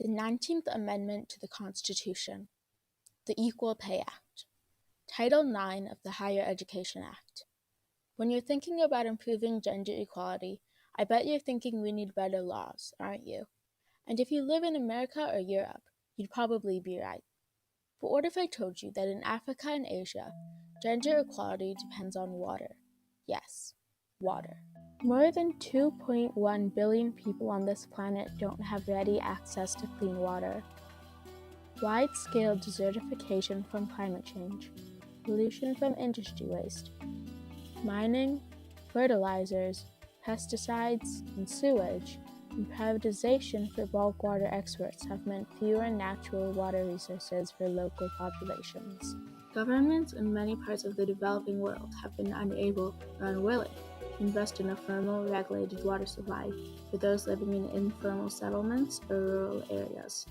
The 19th Amendment to the Constitution, the Equal Pay Act, Title IX of the Higher Education Act. When you're thinking about improving gender equality, I bet you're thinking we need better laws, aren't you? And if you live in America or Europe, you'd probably be right. But what if I told you that in Africa and Asia, gender equality depends on water? Yes, water. More than 2.1 billion people on this planet don't have ready access to clean water. Wide-scale desertification from climate change, pollution from industry waste, mining, fertilizers, pesticides, and sewage, and privatization for bulk water exports have meant fewer natural water resources for local populations. Governments in many parts of the developing world have been unable or unwilling to invest in a formal, regulated water supply for those living in informal settlements or rural areas.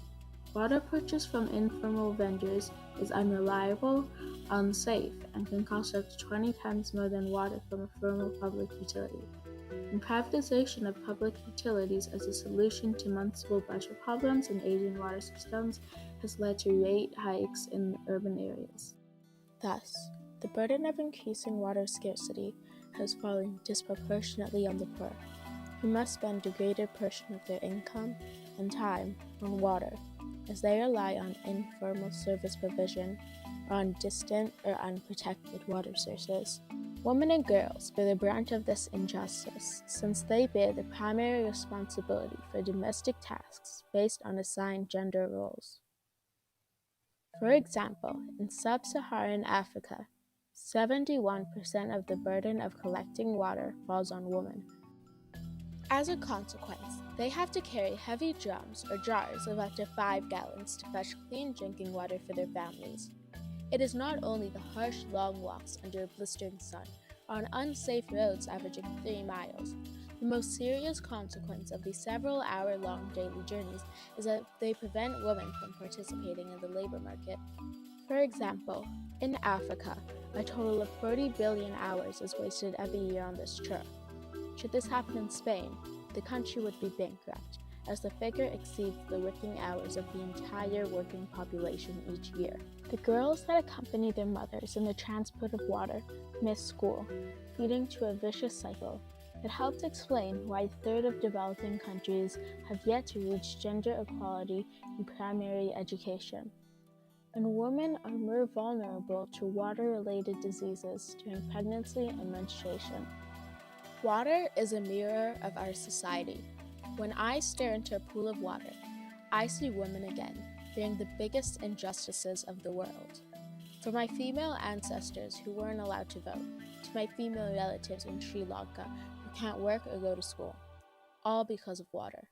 Water purchased from informal vendors is unreliable, unsafe, and can cost up to 20 times more than water from a formal public utility. And privatization of public utilities as a solution to municipal budget problems and aging water systems has led to rate hikes in urban areas. Thus, the burden of increasing water scarcity has fallen disproportionately on the poor, who must spend a greater portion of their income and time on water, as they rely on informal service provision or on distant or unprotected water sources. Women and girls bear the brunt of this injustice, since they bear the primary responsibility for domestic tasks based on assigned gender roles. For example, in sub-Saharan Africa, 71% of the burden of collecting water falls on women. As a consequence, they have to carry heavy drums or jars of up to 5 gallons to fetch clean drinking water for their families. It is not only the harsh, long walks under a blistering sun or on unsafe roads averaging 3 miles. The most serious consequence of these several-hour-long daily journeys is that they prevent women from participating in the labor market. For example, in Africa, a total of 40 billion hours is wasted every year on this chore. Should this happen in Spain, the country would be bankrupt, as the figure exceeds the working hours of the entire working population each year. The girls that accompany their mothers in the transport of water miss school, leading to a vicious cycle that helps explain why a third of developing countries have yet to reach gender equality in primary education. And women are more vulnerable to water-related diseases during pregnancy and menstruation. Water is a mirror of our society. When I stare into a pool of water, I see women again, bearing the biggest injustices of the world. From my female ancestors who weren't allowed to vote, to my female relatives in Sri Lanka who can't work or go to school, all because of water.